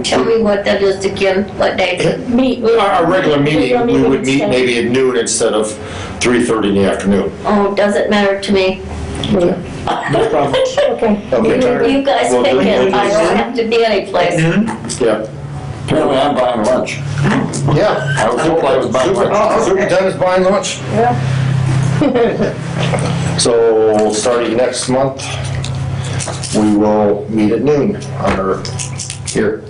G: Tell me what that is again, what day?
E: Meet.
A: Our regular meeting, we would meet maybe at noon instead of 3:30 in the afternoon.
G: Oh, doesn't matter to me.
E: Okay.
A: Okay.
G: You guys
A: Well,
G: pick
A: do
G: it,
A: we-
G: I don't have to be anyplace.
A: Yeah.
D: Apparently I'm buying lunch.
A: Yeah.
D: I was told I was buying lunch.
A: Superintendent's buying lunch. So, starting next month, we will meet at noon on our, here,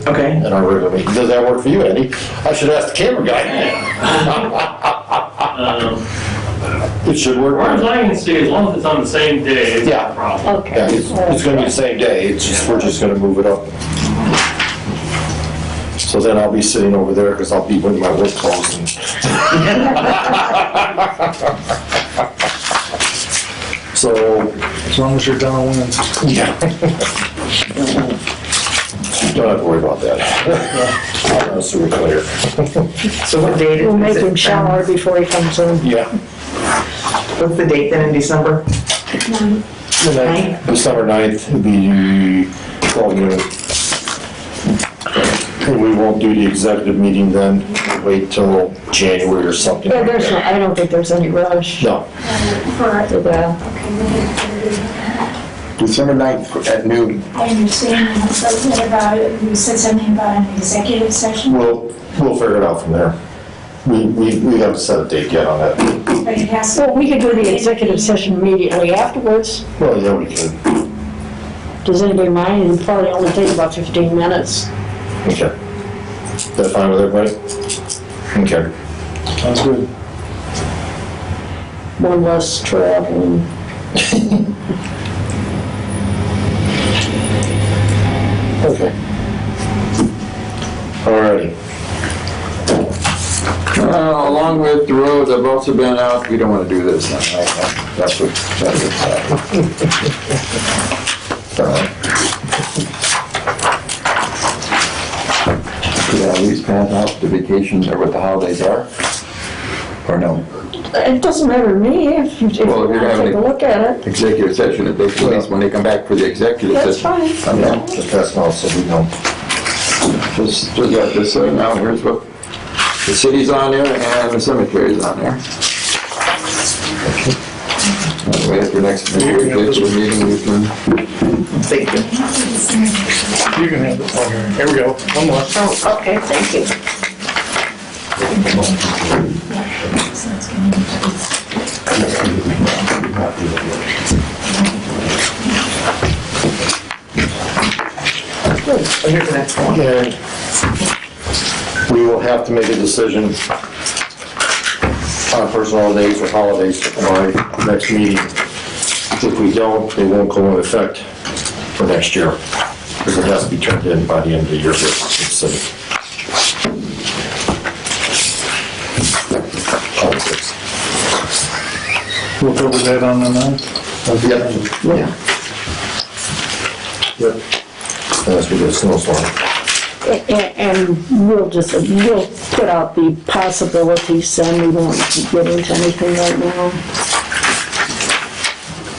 I: Okay.
A: at our regular meeting. Does that work for you, Andy? I should ask the camera guy. It should work.
J: As far as I can see, as long as it's on the same day, it's not a problem.
E: Okay.
A: Yeah, it's gonna be the same day, it's just, we're just gonna move it up. So then I'll be sitting over there because I'll be with my work clothes and. So,
H: As long as you're done on Wednesday.
A: yeah. Don't have to worry about that. I'll have a sewer clear.
I: So what date is it?
E: We'll make him shower before he comes in.
A: Yeah.
I: What's the date then in December?
A: December 9th, it'll be 12 noon. And we won't do the executive meeting then, we'll wait till January or something.
E: Yeah,
A: like
E: there's no,
A: that.
E: I don't think there's any rush
A: No,
E: for that.
D: December 9th at noon.
B: I understand, but what about, you said something about an executive session,
A: we'll figure it out from there. We haven't set a date yet on that.
B: but it has
E: So
B: to.
E: we could do the executive session immediately afterwards.
A: Well, yeah, we could.
E: Does anybody mind? It'll probably only take about 15 minutes.
A: Okay. That fine with everybody? Okay.
H: Sounds good.
E: One less traveling.
A: Okay. Alrighty.
D: Along with the roads, I've also been out, we don't want to do this, that's what. Could I at least pass out the vacation or what the holidays are? Or no?
E: It doesn't matter to me if you
D: Well, if you're
E: want to
D: having
E: take a
D: a-
E: look at it.
D: Executive session, at least when they come back for the executive
E: That's
D: session.
E: fine.
A: Yeah, just pass them out so we know.
D: Just so now, here's what, the city's on there and the cemetery's on there. Anyway, at your next executive meeting, you can,
I: Thank you.
H: You can have it. Okay, here we go. One more.
E: Oh, okay, thank you.
I: Oh, here's the next one.
A: And we will have to make a decision on personal days or holidays for our next meeting. If we don't, they won't go into effect for next year, because it has to be turned in by the end of the year here in the city. Politics.
H: We'll cover that on the 9th.
A: Yep. Yep. Unless we get a snowstorm.
E: And we'll put out the possibilities, and we won't get into anything right now.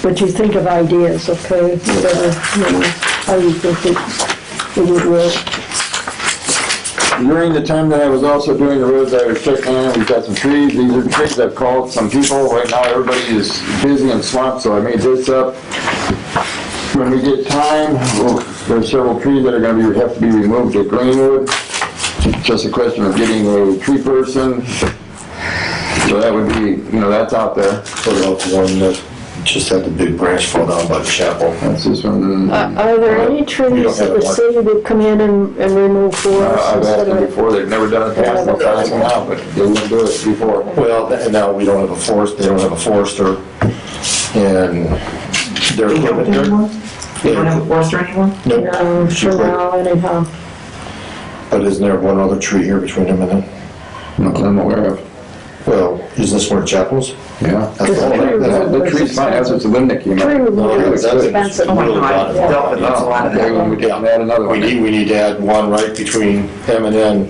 E: But you think of ideas, okay, whatever, how you think it would work.
D: during the time that I was also doing the roads, I was checking in, we've got some trees, these are trees, I've called some people, right now everybody is busy and swamped, so I made this up. When we get time, there's several trees that are gonna have to be removed at Greenwood. Just a question of getting a tree person. So that would be, that's out there.
A: Put out the one that just had the big branch fall down by the chapel.
D: That's this one.
E: Are there any trees that the city would come in and remove for us?
D: I've asked
E: instead
D: them
E: of-
D: before, they've never done it past, they'll try it now, but they wouldn't do it before.
A: Well, and now we don't have a forest, they don't have a forester, and they're.
I: You don't anymore? You don't have a forester anymore?
A: Nope.
E: No,
A: She
E: for
A: quit.
E: now anyhow.
A: But isn't there one other tree here between them and them?
D: Not that I'm aware of.
A: Well, isn't this where the chapel's?
D: Yeah.
A: That's all right.
D: The tree's fine, that's what's the limb that came up.
E: Tree removal is
A: that's
E: expensive.
I: Oh my God, I've dealt with that's a lot of
D: Maybe
I: that.
D: we can add another
A: We
D: one.
A: need to add one right between M and N.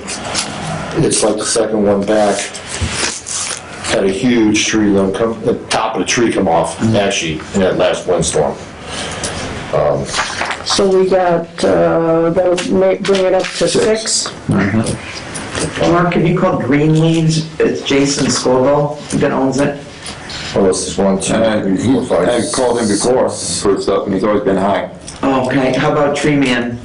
A: It's like the second one back. Had a huge tree limb come, the top of the tree come off, actually, in that last windstorm.
E: So we got, that'll bring it up to 6.
I: Mark, have you called Greenleaves? It's Jason Scoville that owns it.
A: Well, this is 1, 2, 3, 4, 5.
D: I've called him before for stuff, and he's always been high.
I: Okay, how about Tree Man?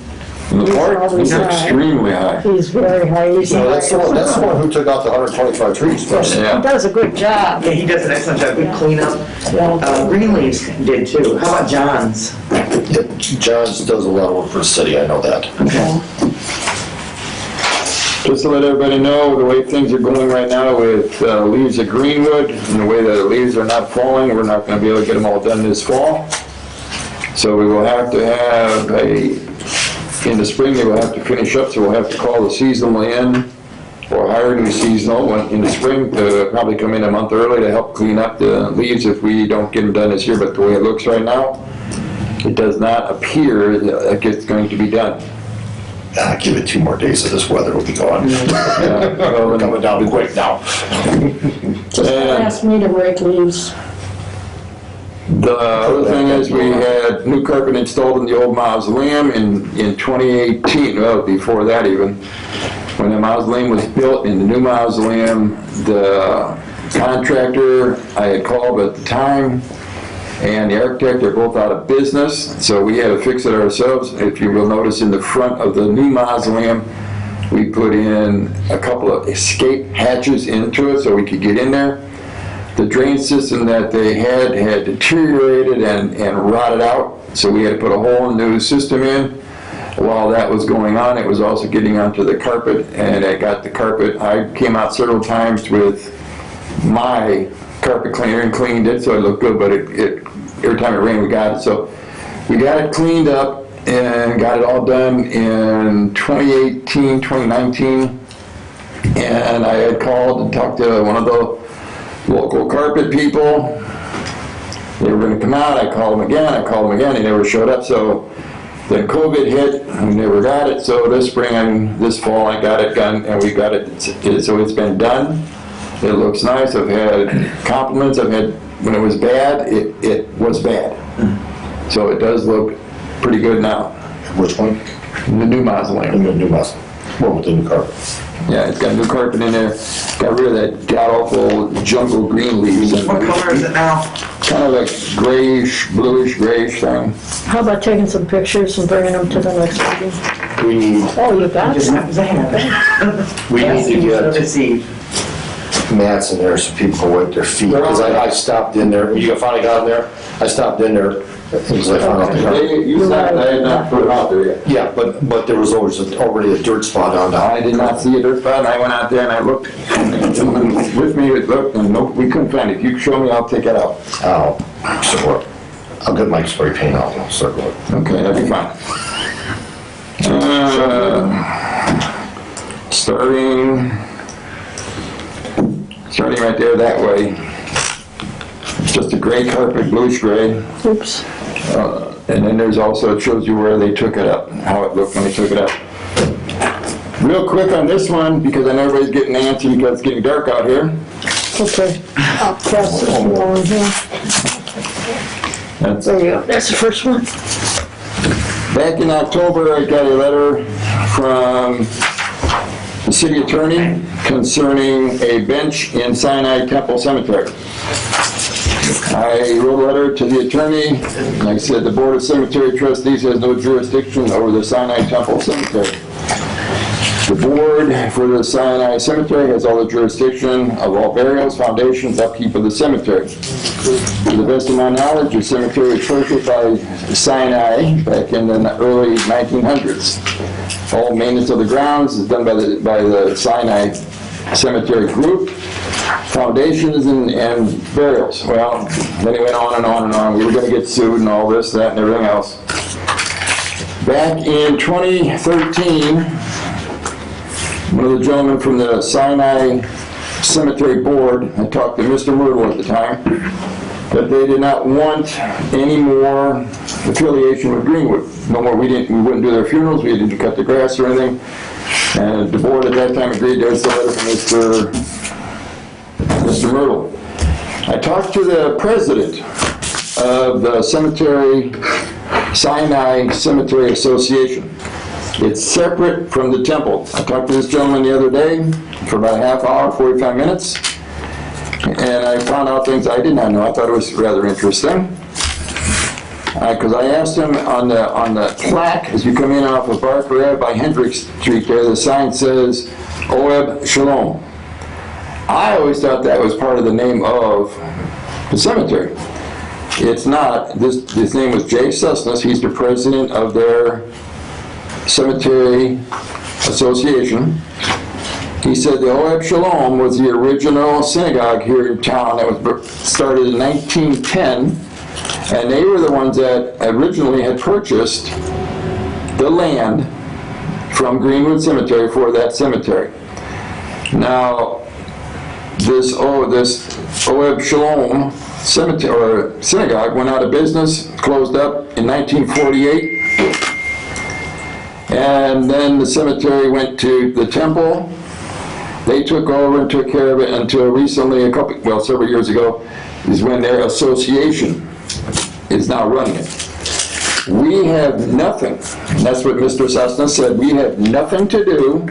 D: In the park, he's
E: always high.
D: extremely high.
E: He's very high. He's
A: No, that's the one who took out the 125 trees first.
E: He
D: Yeah.
E: does a good job.
I: Yeah, he does an excellent job, good cleanup. Greenleaves did too. How about John's?
A: Yep, Johns does a lot of work for the city, I know that.
I: Okay.
D: Just to let everybody know, the way things are going right now with leaves at Greenwood, and the way that the leaves are not falling, we're not gonna be able to get them all done this fall. So we will have to have a in the spring, they will have to finish up, so we'll have to call the seasonal in or hire a new seasonal in the spring to probably come in a month early to help clean up the leaves if we don't get them done this year. But the way it looks right now, it does not appear like it's going to be done.
A: Give it 2 more days of this weather, will be gone.
D: Yeah.
A: We're coming down quick now.
E: Just ask me to rake leaves.
D: The other thing is, we had new carpet installed in the old mausoleum in 2018, well, before that even. When the mausoleum was built in the new mausoleum, the contractor I had called at the time and the architect are both out of business, so we had to fix it ourselves. If you will notice, in the front of the new mausoleum, we put in a couple of escape hatches into it so we could get in there. The drain system that they had deteriorated and rotted out, so we had to put a whole new system in. While that was going on, it was also getting onto the carpet, and I got the carpet. I came out several times with my carpet cleaner and cleaned it so it looked good, but every time it rained we got it. So we got it cleaned up and got it all done in 2018, 2019, and I had called and talked to one of the local carpet people. They were going to come out. I called them again, they never showed up. So then COVID hit, we never got it. So this fall I got it done, and we got it, so it's been done. It looks nice. I've had compliments. When it was bad, it was bad. So it does look pretty good now.
A: Which one?
D: The new mausoleum.
A: The new mausoleum. What with the new carpet?
D: Yeah, it's got new carpet in there. Got rid of that god-awful jungle green leaves.
I: What color is it now?
D: Kind of like grayish, bluish, grayish thing.
E: How about taking some pictures and bringing them to the next meeting?
A: We need,
E: Oh, you got
I: Just
E: some?
I: happens to have.
A: we need to get
I: To see.
A: mats in there so people can wipe their feet, because I stopped in there, you finally got in there, I stopped in there, because I found out the carpet.
D: You said I had not put it out there yet.
A: Yeah, but there was already a dirt spot on that.
D: I did not see a dirt spot, and I went out there and I looked, and the gentleman with me looked, and nope, we couldn't find it. If you can show me, I'll take it out.
A: So I'll get my spray paint out and I'll circle it.
D: Okay, that'd be fine. Starting right there that way. It's just a gray carpet, bluish gray.
E: Oops.
D: And then there's also, it shows you where they took it up, how it looked when they took it up. Real quick on this one, because I know everybody's getting antsy because it's getting dark out here.
E: Okay. I'll pass this along here.
D: That's,
E: There you go. That's the first one.
D: back in October, I got a letter from the city attorney concerning a bench in Sinai Temple Cemetery. I wrote a letter to the attorney, and I said the Board of Cemetery Trustees has no jurisdiction over the Sinai Temple Cemetery. The board for the Sinai Cemetery has all the jurisdiction of all burials, foundations, upkeep of the cemetery. To the best of my knowledge, the cemetery was purchased by Sinai back in the early 1900s. All maintenance of the grounds is done by the Sinai Cemetery Group. Foundations and burials. Well, then it went on and on and on. We were going to get sued and all this, that, and everything else. Back in 2013, one of the gentlemen from the Sinai Cemetery Board, I talked to Mr. Myrtle at the time, that they did not want any more affiliation with Greenwood. No more, we wouldn't do their funerals, we didn't cut the grass or anything. And the board at that time agreed. There's the letter from Mr. Myrtle. I talked to the president of the Sinai Cemetery Association. It's separate from the temple. I talked to this gentleman the other day for about a half hour, 45 minutes, and I found out things I did not know. I thought it was rather interesting. Because I asked him on the plaque, as you come in off of Barker Ave by Hendricks Street there, the sign says, Oeb Shalom. I always thought that was part of the name of the cemetery. It's not. His name was Jay Susness. He's the president of their cemetery association. He said the Oeb Shalom was the original synagogue here in town that was started in 1910, and they were the ones that originally had purchased the land from Greenwood Cemetery for that cemetery. Now, this Oeb Shalom cemetery, or synagogue, went out of business, closed up in 1948. And then the cemetery went to the temple. They took over and took care of it until recently, several years ago, is when their association is now running it. We have nothing, that's what Mr. Cessna said, we have nothing to do.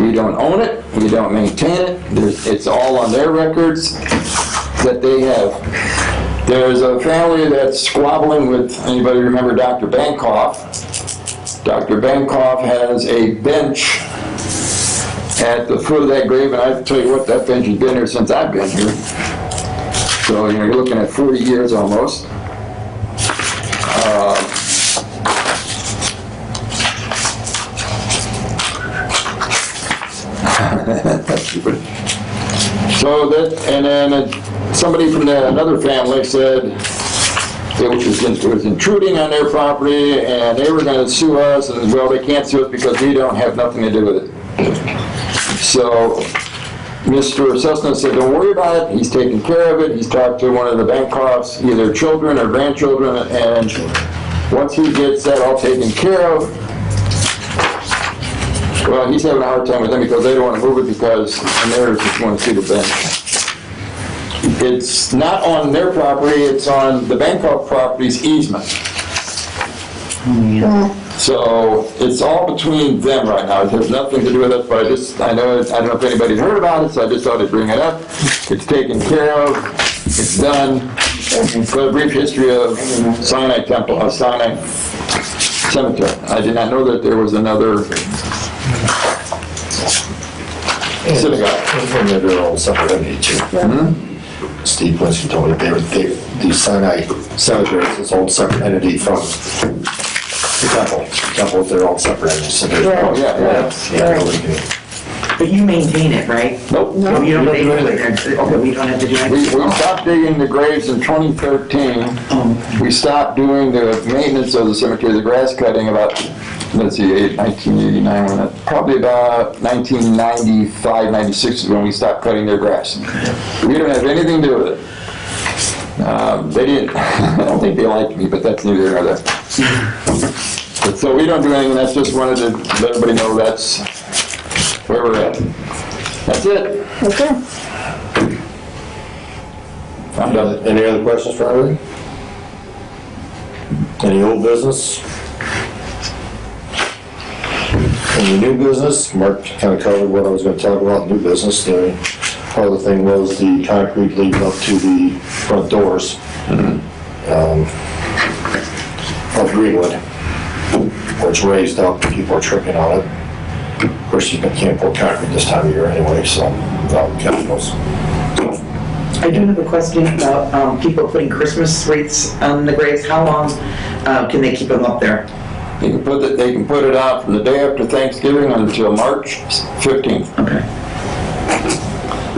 D: We don't own it, we don't maintain it, it's all on their records that they have. There's a family that's squabbling with, anybody remember Dr. Bankoff? Dr. Bankoff has a bench at the foot of that grave, and I have to tell you what, that bench has been here since I've been here. So you're looking at 40 years almost. So that, and then somebody from another family said it was intruding on their property, and they were going to sue us, and well, they can't sue us because we don't have nothing to do with it. So Mr. Cessna said, don't worry about it, he's taking care of it, he's talked to one of the Bankoff's, either children or grandchildren, and once he gets that all taken care of, well, he's having a hard time with them because they don't want to move it because, and they're just want to see the bench. It's not on their property, it's on the Bankoff property's easement. So it's all between them right now. It has nothing to do with us, but I don't know if anybody's heard about it, so I just thought I'd bring it up. It's taken care of, it's done. So a brief history of Sinai Temple, Sinai Cemetery. I did not know that there was another synagogue.
A: And they're their own separate entity too. Steve Winston told me the Sinai Cemetery is its own separate entity from the temple. The temple is their own separate entity. So there's nobody can.
I: But you maintain it, right?
D: Nope.
I: No, you don't pay for it. Okay, we don't have to do
D: We
I: anything.
D: stopped digging the graves in 2013. We stopped doing the maintenance of the cemetery, the grass cutting about, 1989, probably about 1995, 96 is when we stopped cutting their grass. We don't have anything to do with it. They didn't, I don't think they liked me, but that's neither here nor there. But so we don't do anything, that's just wanted to let everybody know that's where we're at. That's it.
E: Okay.
D: I'm done.
A: Any other questions for Harley? Any old business? Any new business? Mark kind of covered what I was going to talk about, new business. The other thing was the concrete leading up to the front doors of Greenwood, where it's raised up, people are tripping on it. Of course, you can't pour concrete this time of year anyway, so chemicals.
I: I do have a question about people putting Christmas wreaths on the graves. How long can they keep them up there?
D: They can put it out from the day after Thanksgiving until March 15th.
I: Okay.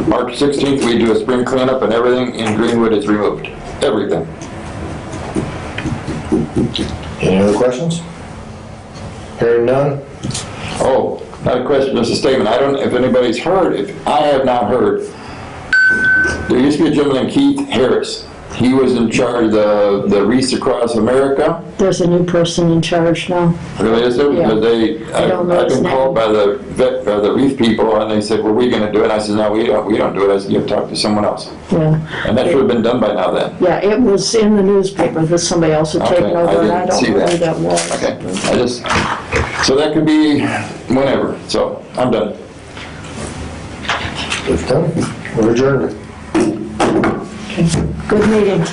D: March 16th, we do a spring cleanup and everything in Greenwood is removed. Everything.
A: Any other questions? Hearing none?
D: Oh, not a question, just a statement. I don't know if anybody's heard, if I have not heard, there used to be a gentleman named Keith Harris. He was in charge of the Wreaths Across America.
E: There's a new person in charge now.
D: Really, is there?
E: Yeah.
D: Because
E: I don't know
D: I've
E: his
D: been called by the wreath people, and they said, "Well, we're going to do it." And I said, "No, we don't do it." I said, "You have to talk to someone else."
E: Yeah.
D: And that should have been done by now. Then.
E: Yeah, it was in the newspaper that somebody else had taken
D: Okay,
E: over, and I
D: didn't
E: don't
D: see
E: know who that was.
D: Okay, so that could be whenever. So I'm done.
A: If done, we're adjourned.
E: Good meeting.